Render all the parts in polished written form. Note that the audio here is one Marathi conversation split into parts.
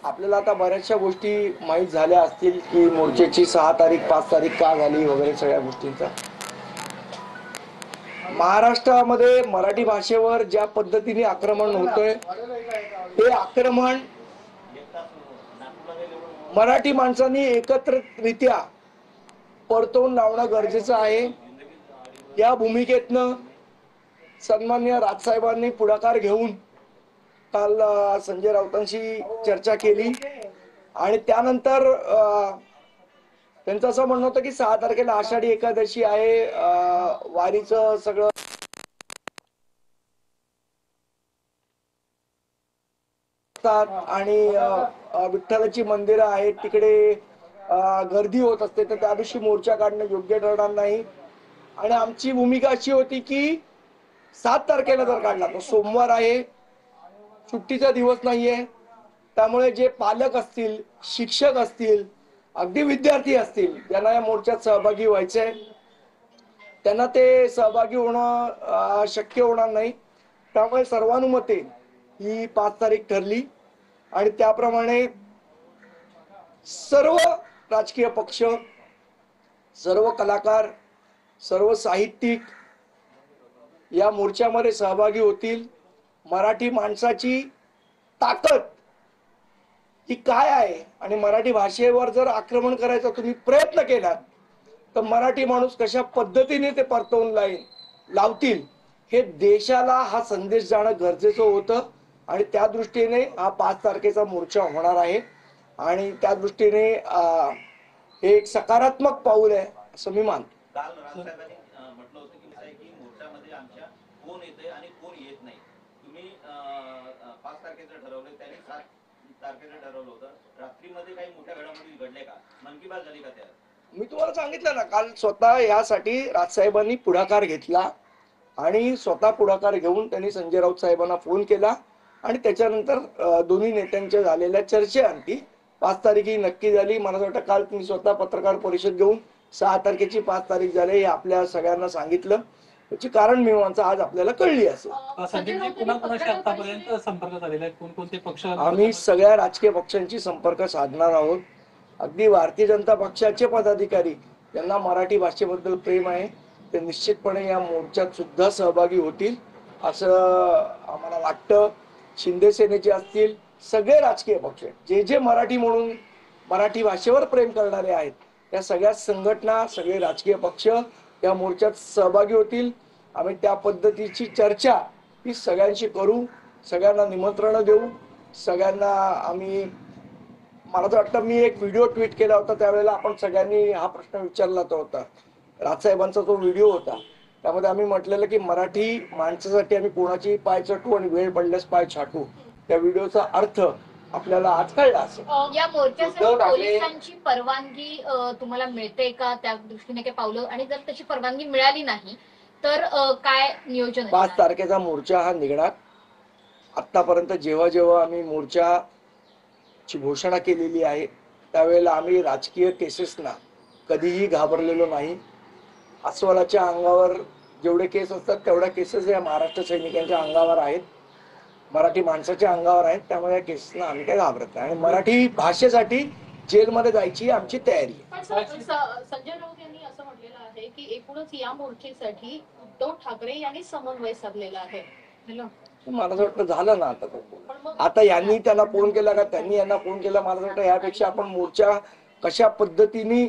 आपल्याला आता बऱ्याचशा गोष्टी माहीत झाल्या असतील की मोर्चाची 6 तारीख 5 तारीख का झाली वगैरे सगळ्या गोष्टींचा महाराष्ट्रामध्ये मराठी भाषेवर ज्या पद्धतीने आक्रमण होतोय ते आक्रमण मराठी माणसांनी एकत्रितरित्या परतवून लावणं गरजेचं आहे। या भूमिकेतनं सन्माननीय राजसाहेबांनी पुढाकार घेऊन काल संजय राऊतांशी चर्चा केली आणि त्यानंतर त्यांचं असं म्हणणं होतं की 6 तारखेला आषाढी एकादशी आहे, वारीचं सगळं आणि विठ्ठलाची मंदिरं आहेत तिकडे गर्दी होत असते, तर त्या दिवशी मोर्चा काढणं योग्य ठरणार नाही। आणि आमची भूमिका अशी होती की 7 तारखेला जर काढला तो सोमवार आहे, सुट्टीचा दिवस नाहीये, त्यामुळे जे पालक असतील, शिक्षक असतील, अगदी विद्यार्थी असतील ज्यांना या मोर्चात सहभागी व्हायचंय त्यांना ते सहभागी होणं शक्य होणार नाही। त्यामुळे सर्वानुमते ही 5 तारीख ठरली आणि त्याप्रमाणे सर्व राजकीय पक्ष, सर्व कलाकार, सर्व साहित्यिक या मोर्चामध्ये सहभागी होतील। मराठी माणसाची ताकद ही काय आहे आणि मराठी भाषेवर जर आक्रमण करायचा तुम्ही प्रयत्न केला तर मराठी माणूस कशा पद्धतीने ते परतवून लावतील हे देशाला हा संदेश जाणं गरजेचं होतं आणि त्या दृष्टीने हा 5 तारखेचा मोर्चा होणार आहे आणि त्या दृष्टीने हे एक सकारात्मक पाऊल आहे असं मी मानतो। काल राजसाहेबांनी म्हटलं होतं की मोर्चामध्ये आमच्या कोण येते आणि कोण येत नाही, तुम्ही 5 तारखेचं ठरवलं, त्यांनी 7 तारखेचं ठरवलं होतं, रात्रीमध्ये काही मोठ्या घडामोडी घडल्या का, मन की बात झाली का त्या? मी तुम्हाला सांगितलं ना काल स्वतः यासाठी राजसाहेबांनी पुढाकार घेतला आणि स्वतः पुढाकार घेऊन त्यांनी संजय राऊत साहेबांना फोन केला आणि त्याच्यानंतर दोन्ही नेत्यांच्या झालेल्या चर्चेअंती 5 तारीख ही नक्की झाली। मला वाटतं काल तुम्ही स्वतः पत्रकार परिषद घेऊन 6 तारखेची 5 तारीख झाली हे आपल्या सगळ्यांना सांगितलं, त्याची कारण मीमांसा आज आपल्याला कळली असेल। आतापर्यंत संपर्क झालेला आहे, कोणकोणते पक्ष? आम्ही सगळ्या राजकीय पक्षांची संपर्क साधणार आहोत। अगदी भारतीय जनता पक्षाचे पदाधिकारी ज्यांना मराठी भाषेबद्दल प्रेम आहे ते निश्चितपणे या मोर्चात सुद्धा सहभागी होतील असं आम्हाला वाटतं। शिंदे सेनेचे असतील, सगळे राजकीय पक्ष जे जे मराठी म्हणून मराठी भाषेवर प्रेम करणारे आहेत त्या सगळ्या संघटना, सगळे राजकीय पक्ष या मोर्चात सहभागी होतील। आम्ही त्या पद्धतीची चर्चा ही सगळ्यांशी करू, सगळ्यांना निमंत्रण देऊ, सगळ्यांना आम्ही मला तर वाटतं मी एक व्हिडिओ ट्विट केला होता त्यावेळेला आपण सगळ्यांनी हा प्रश्न विचारला होता, राजसाहेबांचा तो व्हिडिओ होता त्यामध्ये आम्ही म्हटलेलं की मराठी माणसासाठी आम्ही कोणाची पाय चटू आणि वेळ पडल्यास पाय छाटू। त्या व्हिडिओचा अर्थ आपल्याला आज कळला असेल। या मोर्चासाठी पोलिसांची परवानगी तुम्हाला मिळते का, त्या दृष्टीने काही पावलं, आणि जर त्याची परवानगी मिळाली नाही तर काय नियोजन? 5 तारखेचा मोर्चा हा निघणार। आतापर्यंत जेव्हा जेव्हा आम्ही मोर्चाची घोषणा केलेली आहे त्यावेळेला आम्ही राजकीय केसेसना कधीही घाबरलेलो नाही। अस्वलाच्या अंगावर जेवढे केस असतात तेवढ्या केसेस या महाराष्ट्र सैनिकांच्या अंगावर आहेत, मराठी माणसाच्या अंगावर आहेत, त्यामुळे या केसेसना आम्ही काय घाबरत नाही आणि मराठी भाषेसाठी जेलमध्ये जायची आमची तयारी आहे। संजय राऊत यांनी असं म्हटलेलं आहे की एकूणच या मोर्चेसाठी उद्धव ठाकरे यांनी समन्वय साधलेला आहे। मला असं वाटतं झालं ना आता यांनी त्यांना फोन केला का त्यांनी यांना फोन केला, मला असं वाटतं यापेक्षा आपण मोर्चा कशा पद्धतीने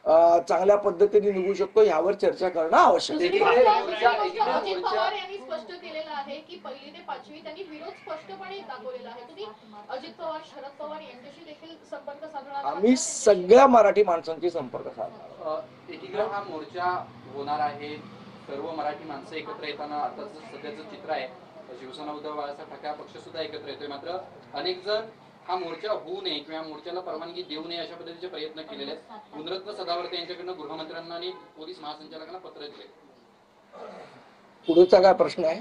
चांगल्या पद्धतीने निघू शकतो यावर चर्चा करणं आवश्यक आहे। अजित पवार यांनी स्पष्ट केलेलं आहे की 1ली ते 5वी त्यांनी विरोध स्पष्टपणे दाखवलेला आहे। तुम्ही अजित पवार, शरद पवार यांच्याशी देखील संपर्क साधणार? आम्ही सगळ्या मराठी माणसांशी संपर्क साधणार। एकीकडे हा मोर्चा होणार आहे, सर्व मराठी माणसं एकत्र येताना आता सध्याचं चित्र आहे, शिवसेना उद्धव बाळासाहेब ठाकरे पक्ष सुद्धा एकत्र येतोय, मात्र अनेक जण हा मोर्चा होऊ नये किंवा मोर्चाला परवानगी देऊ नये अशा पद्धतीचे प्रयत्न केलेले आहेत। गुणरत्न सदावर्ते यांच्याकडनं गृहमंत्र्यांना आणि पोलीस महासंचालकांना पत्र दिले। पुढचा काय प्रश्न आहे?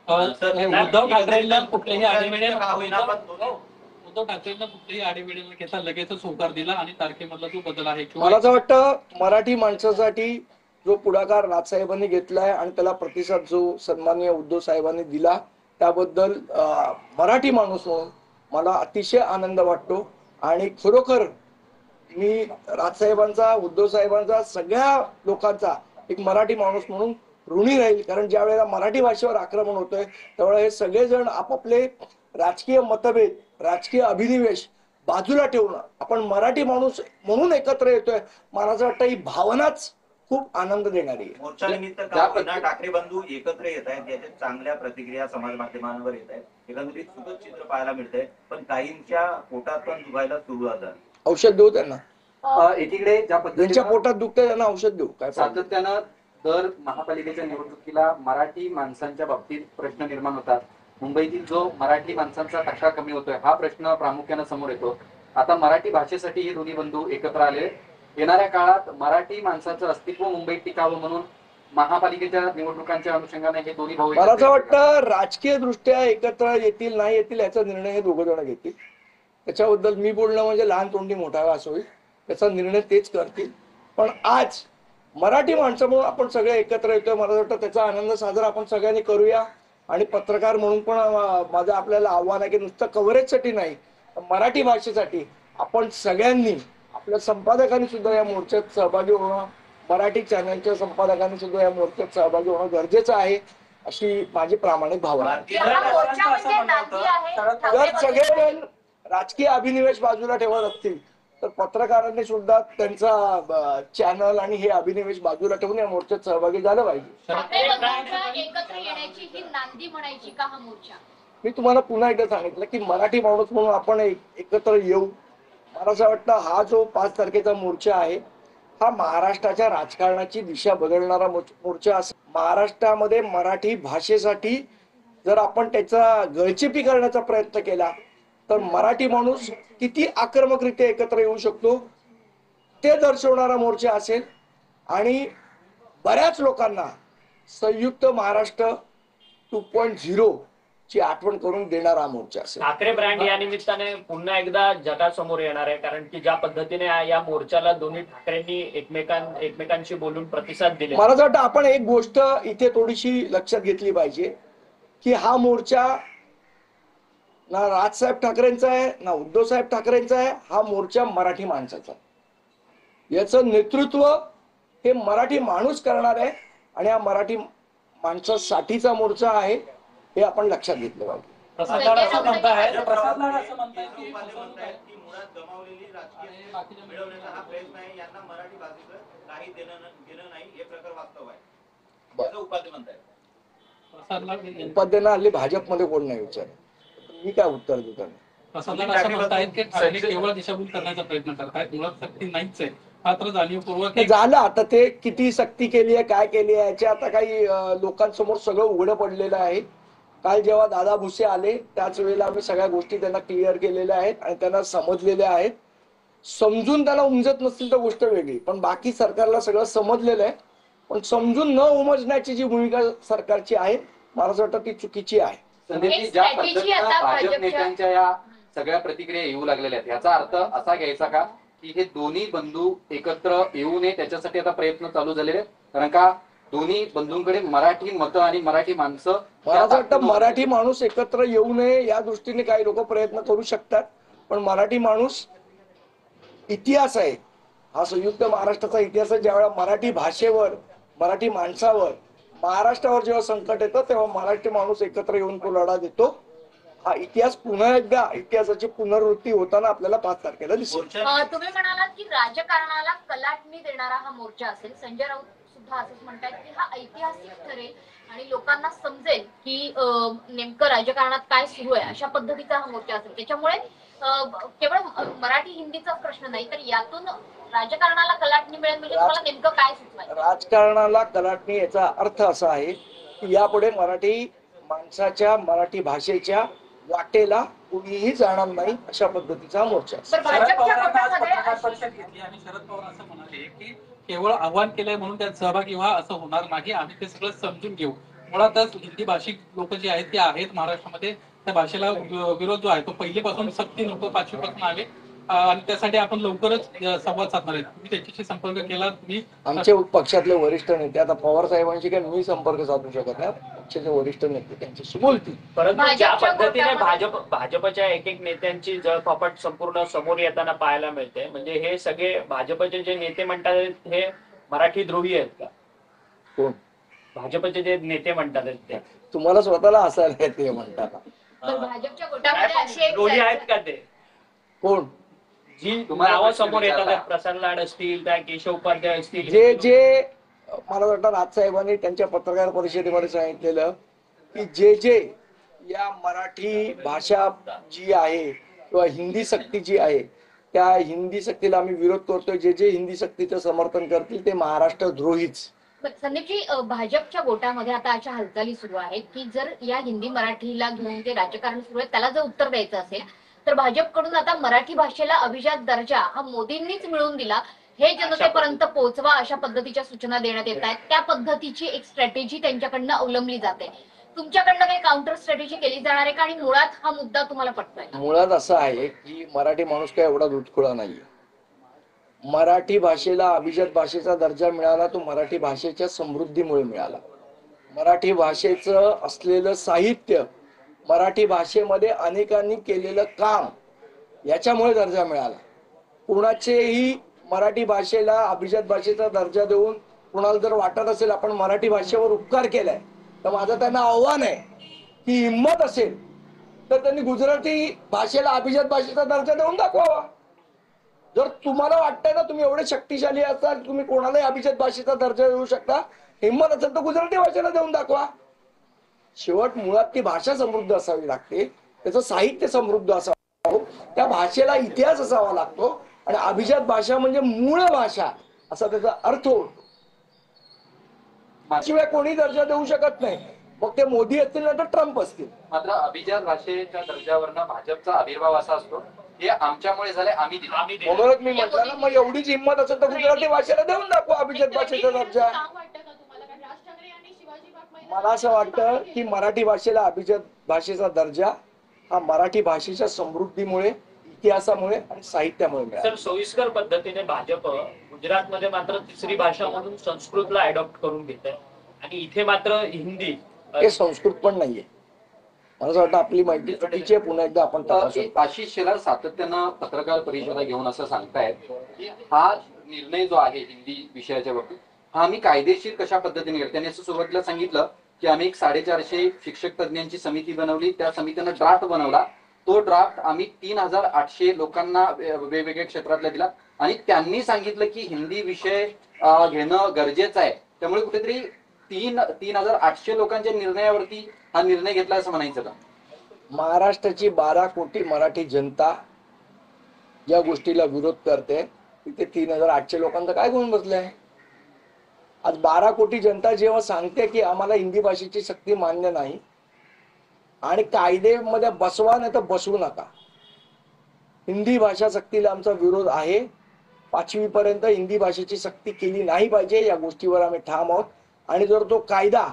उद्धव ठाकरेंना कुठलेही आडेवेळे न घेता लगेचच होकार दिला आणि तारखेमधला जो बदल आहे, मला असं वाटतं मराठी माणसासाठी जो पुढाकार राजसाहेबांनी घेतलाय आणि त्याला प्रतिसाद जो सन्माननीय उद्धव साहेबांनी दिला त्याबद्दल मराठी माणूस म्हणून मला अतिशय आनंद वाटतो आणि खरोखर मी राजसाहेबांचा, उद्धव साहेबांचा, सगळ्या लोकांचा एक मराठी माणूस म्हणून ऋणी राहील. कारण ज्या वेळेला मराठी भाषेवर आक्रमण होतंय त्यावेळेला हे सगळेजण आपापले राजकीय मतभेद, राजकीय अभिनिवेश बाजूला ठेवून आपण मराठी माणूस म्हणून एकत्र येतोय. मला असं वाटतं ही भावनाच खूप आनंद देणारी आहे. मोर्चा निमित्त काल ठाकरे बंधू एकत्र येत आहेत, याच्या चांगल्या प्रतिक्रिया समाज माध्यमांवर येत आहेत. एकंदरीत सुखद चित्र पाहायला मिळतंय, पण काहींच्या पोटात पण दुखायला सुरुवात झाली. औषध देऊ त्यांना, एकीकडे ज्या ज्यांच्या पद्धतीने पोटात दुखतंय त्यांना औषध देऊ. काय problem? सातत्यानं दर महापालिकेच्या निवडणुकीला मराठी माणसांच्या बाबतीत प्रश्न निर्माण होतात. मुंबईतील जो मराठी माणसांचा टक्का कमी होतोय हा प्रश्न प्रामुख्याने समोर येतो. आता मराठी भाषेसाठी हे दोन्ही बंधू एकत्र आले. येणाऱ्या काळात मराठी माणसाचं अस्तित्व मुंबईत टिकावं म्हणून महापालिकेच्या निवडणुकांच्या अनुषंगाने हे दोन्ही भाऊ मला असं वाटतं राजकीय दृष्ट्या एकत्र येतील नाही येतील याचा निर्णय हे दोघं जण घेतील. त्याच्याबद्दल मी बोलणं म्हणजे लहान तोंडी मोठा असं होईल, त्याचा निर्णय तेच करतील. पण आज मराठी माणसं म्हणून आपण सगळे एकत्र येतोय, मला वाटतं त्याचा आनंद साजरा आपण सगळ्यांनी करूया. आणि पत्रकार म्हणून पण माझं आपल्याला आव्हान आहे की नुसतं कव्हरेजसाठी नाही, मराठी भाषेसाठी आपण सगळ्यांनी, आपल्या संपादकांनी सुद्धा या मोर्चात सहभागी होणं, मराठी चॅनलच्या संपादकांनी सुद्धा या मोर्चात सहभागी होणं गरजेचं आहे, अशी माझी प्रामाणिक भावना आहे. जर सगळेजण राजकीय अभिनिवेश बाजूला ठेवत असतील तर पत्रकारांनी सुद्धा त्यांचा चॅनल आणि हे अभिनिवेश बाजूला ठेवून या मोर्चात सहभागी झालं पाहिजे. एकत्र येण्याची ही नांदी म्हणायची का हा मोर्चा? मी तुम्हाला पुन्हा एकदा सांगितलं की मराठी माणूस म्हणून आपण एकत्र येऊ. मला असं वाटतं हा जो 5 तारखेचा मोर्चा आहे हा महाराष्ट्राच्या राजकारणाची दिशा बदलणारा मोर्चा असेल. महाराष्ट्रामध्ये मराठी भाषेसाठी जर आपण त्याचा गळचेपी करण्याचा प्रयत्न केला तर मराठी माणूस किती आक्रमकरित्या एकत्र येऊ शकतो ते दर्शवणारा मोर्चा असेल. आणि बऱ्याच लोकांना संयुक्त महाराष्ट्र 2.0 ची आठवण करून देणारा मोर्चा असेल. ठाकरे ब्रँड या निमित्ताने पुन्हा एकदा जगासमोर येणार आहे, कारण की ज्या पद्धतीने या मोर्चाला दोन्ही ठाकरेंनी एकमेकांशी बोलून प्रतिसाद दिले. मला असं वाटतं आपण एक गोष्ट इथे थोडीशी लक्षात घेतली पाहिजे की हा मोर्चा ना राजसाहेब ठाकरेंचा आहे ना उद्धव साहेब ठाकरेंचा आहे. हा मोर्चा मराठी माणसाचा आहे. याचं नेतृत्व हे मराठी माणूस करणार आहे आणि हा मराठी माणसासाठीचा मोर्चा आहे हे आपण लक्षात घेतलं पाहिजे. प्रसाद लाड असं म्हणतायत की उपाध्ये म्हणतायत की मुळात गमावलेली राजकीय मिळवण्याचा हा प्रयत्न आहे, यांना मराठी भाषेचं काही देणं नाही, हे प्रकार वास्तव आहे असं उपाध्ये म्हणतायत. प्रसाद लाड उपाध्यायांना हल्ली भाजपमध्ये कोण नाही विचार, मी काय उत्तर देतो. प्रसाद लाड असं म्हणतायत की ठाकरे केवळ दिशाभूल करण्याचा प्रयत्न करतायत, मुळात सक्ती नाहीच आहे. मात्र जाणीवपूर्वक हे झालं. आता ते किती सक्ती केली आहे काय केली आहे याचे आता काही लोकांसमोर सगळं उघडं पडलेलं आहे. काल जेव्हा दादा भुसे आले त्याच वेळेला आम्ही सगळ्या गोष्टी त्यांना क्लिअर केलेल्या आहेत आणि त्यांना समजलेल्या आहेत. समजून त्याला उमजत नसतील तर गोष्ट वेगळी, पण बाकी सरकारला सगळं समजलेलं आहे. पण समजून न उमजण्याची जी भूमिका सरकारची आहे मला असं वाटतं ती चुकीची आहे. संदीपजी, ज्या पद्धतीनं भाजप नेत्यांच्या या सगळ्या प्रतिक्रिया येऊ लागलेल्या आहेत याचा अर्थ असा घ्यायचा का की हे दोन्ही बंधू एकत्र येऊ नये त्याच्यासाठी आता प्रयत्न चालू झालेले आहेत? कारण का दोन्ही बंधूंकडे मराठी मतं आणि मराठी माणसं, मला असं वाटतं मराठी माणूस एकत्र येऊ नये या दृष्टीने काही लोक प्रयत्न करू शकतात. पण मराठी माणूस इतिहास आहे, हा संयुक्त महाराष्ट्राचा इतिहास आहे. ज्यावेळेला मराठी भाषेवर, मराठी माणसावर, महाराष्ट्रावर जेव्हा संकट येतं तेव्हा मराठी माणूस एकत्र येऊन तो लढा देतो. हा इतिहास पुन्हा एकदा इतिहासाची पुनरावृत्ती होताना आपल्याला 5 तारखेला दिसेल. तुम्ही म्हणालात की राजकारणाला कलाटणी देणारा हा मोर्चा असेल. संजय राऊत सुद्धा असंच म्हणतात की हा ऐतिहासिक ठरेल आणि लोकांना समजेल की नेमकं राजकारणात काय सुरू आहे अशा पद्धतीचा हा मोर्चा असेल. त्याच्यामुळे केवळ मराठी हिंदीचाच प्रश्न नाही तर यातून राजकारणाला कलाटणी मिळेल. म्हणजे तुम्हाला नेमकं काय सुचवायचं? राजकारणाला कलाटणी याचा अर्थ असा आहे की यापुढे मराठी माणसाच्या, मराठी भाषेच्या वाटेला कुणीही जाणार नाही अशा पद्धतीचा मोर्चा. शरद पवारांना आज पत्रकार परिषद घेतली आणि शरद पवार असं म्हणाले की केवळ आव्हान केलंय म्हणून त्यात सहभागी व्हा असं होणार नाही, आम्ही ते सगळं समजून घेऊ. मुळातच हिंदी भाषिक लोक जे आहेत ते आहेत महाराष्ट्रामध्ये, त्या भाषेला विरोध जो आहे तो पहिलेपासून सक्ती नको 5वी पासून आहे. आणि त्यासाठी आपण लवकरच संवाद साधणार आहे. तुम्ही त्याच्याशी संपर्क केला? तुम्ही आमचे पक्षातले वरिष्ठ नेते, आता पवार साहेबांशी काय मी संपर्क साधू शकत नाही, पक्षाचे वरिष्ठ नेते त्यांच्याशी बोलतील. परंतु ज्या भाजपच्या पद्धतीने गोटामध्ये- भाजपच्या एक नेत्यांची जळफापट संपूर्ण समोर येताना पाहायला मिळते, म्हणजे हे सगळे भाजपचे जे नेते म्हणतात हे मराठी द्रोही आहेत का? कोण? भाजपचे जे नेते म्हणतात ते तुम्हाला स्वतःला हसायला येते म्हणताना. तर भाजपच्या गोटामध्ये अशी एक द्रोही आहेत चर्चा- का ते? कोण? जी तुम्हाला नावं प्रश्न समोर येतात, विचारला. प्रसाद लाड असतील, त्या केशव उपाध्याय असतील, जे मला वाटतं राजसाहेबांनी त्यांच्या पत्रकार परिषदेमध्ये सांगितलेलं की जे या मराठी भाषा जी आहे किंवा हिंदी सक्ती जी आहे त्या हिंदी सक्तीला आम्ही विरोध करतोय, जे हिंदी सक्तीचं समर्थन करतील ते महाराष्ट्र द्रोहीच. बरं, संदीपजी, भाजपच्या गोटामध्ये आता अशा हालचाली सुरू आहेत की जर या हिंदी मराठीला घेऊन जे राजकारण सुरू आहे त्याला जर उत्तर द्यायचं असेल तर भाजपकडून आता मराठी भाषेला अभिजात दर्जा हा मोदींनीच मिळवून दिला, हे जनतेपर्यंत पोहोचवा अशा पद्धतीच्या सूचना देण्यात येत आहेत. त्या पद्धतीची एक स्ट्रॅटेजी त्यांच्याकडनं अवलंबली जाते. तुमच्याकडनं काही काउंटर स्ट्रॅटेजी केली जाणार आहे का? आणि मुळात हा मुद्दा तुम्हाला पटतोय का? मुळात असं आहे की मराठी माणूस काय एवढा दुधखोळा नाहीये. मराठी भाषेला अभिजात भाषेचा दर्जा मिळाला तो मराठी भाषेच्या समृद्धीमुळे मिळाला. मराठी भाषेचं असलेलं साहित्य, मराठी भाषेमध्ये अनेकांनी केलेलं काम याच्यामुळे दर्जा मिळाला. कुणाचेही मराठी भाषेला अभिजात भाषेचा दर्जा देऊन कुणाला जर वाटत असेल आपण मराठी भाषेवर उपकार केलाय तर माझं त्यांना आव्हान आहे की हिंमत असेल तर त्यांनी गुजराती भाषेला अभिजात भाषेचा दर्जा देऊन दाखवावा. जर तुम्हाला वाटतंय ना तुम्ही एवढे शक्तिशाली असाल तुम्ही कोणालाही अभिजात भाषेचा दर्जा देऊ शकता, हिंमत असेल तर गुजराती भाषेला देऊन दाखवा. शेवट मुळात ती भाषा समृद्ध असावी लागते, त्याचं साहित्य समृद्ध असावं, त्या भाषेला इतिहास असावा लागतो आणि अभिजात भाषा म्हणजे मूळ भाषा असा त्याचा अर्थ होतो. शिवाय कोणी दर्जा देऊ शकत नाही, मग ते मोदी असतील ना तर ट्रम्प असतील. मात्र अभिजात भाषेच्या दर्जावरनं भाजपचा आविर्भाव असा असतो हे आमच्यामुळे झाले, आम्ही दिला. म्हणूनच मी म्हटलं ना, मग एवढीच हिंमत असेल तर गुजराती भाषेला देऊन दाखवा अभिजात भाषेचा दर्जा. काम वाटतं का तुम्हाला? कारण राज ठाकरे यांनी शिवाजी पार्क मैदानात मला असं वाटतं की मराठी भाषेला अभिजात भाषेचा दर्जा हा मराठी भाषेच्या समृद्धीमुळे, इतिहासामुळे आणि साहित्यामुळे मिळाला. तर सोयीस्कर पद्धतीने भाजप गुजरातमध्ये मात्र तिसरी भाषा म्हणून संस्कृतला अडॉप्ट करून घेत आहे आणि इथे मात्र हिंदी. हे संस्कृत पण नाहीये. मला असं वाटतं आपली माहिती चुकीची आहे, पुन्हा एकदा आपण तपासू. आशिष शेलार सातत्यानं पत्रकार परिषदा घेऊन असं सांगतायत की हा निर्णय जो आहे हिंदी विषयाच्या बाबतीत हा आम्ही कायदेशीर कशा पद्धतीने घेतला. त्यांनी असं सुरुवातीला सांगितलं की आम्ही एक 450 शिक्षक तज्ञांची समिती बनवली, त्या समितीनं ड्राफ्ट बनवला, तो ड्राफ्ट आम्ही 3800 लोकांना वेगवेगळ्या क्षेत्रातल्या दिला आणि त्यांनी सांगितलं की हिंदी विषय घेणं गरजेचं आहे. त्यामुळे कुठेतरी 3800 लोकांच्या निर्णयावरती हा निर्णय घेतला असं म्हणायचं का? महाराष्ट्राची 12 कोटी मराठी जनता या गोष्टीला विरोध करते, तिथे 3800 लोकांचा काय गुण बसलाय? आज 12 कोटी जनता जेव्हा सांगते की आम्हाला हिंदी भाषेची सक्ती मान्य नाही आणि कायद्यामध्ये बसवा नाही तर बसवू नका, हिंदी भाषा सक्तीला आमचा विरोध आहे, 5वी पर्यंत हिंदी भाषेची सक्ती केली नाही पाहिजे या गोष्टीवर आम्ही ठाम आहोत. आणि जर तो कायदा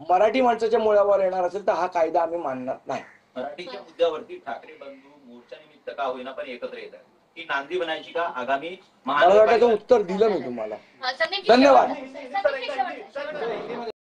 मराठी माणसाच्या मुळावर येणार असेल तर हा कायदा आम्ही मानणार नाही. मराठीच्या मुद्द्यावरती ठाकरे बंधू मोर्चा निमित्त का होईना पण एकत्र येतात, ही नांदी बनायची का आगामी मला वाटायचं उत्तर दिलं मी तुम्हाला. संदीपजी, धन्यवाद. संदीपजी, शेवट-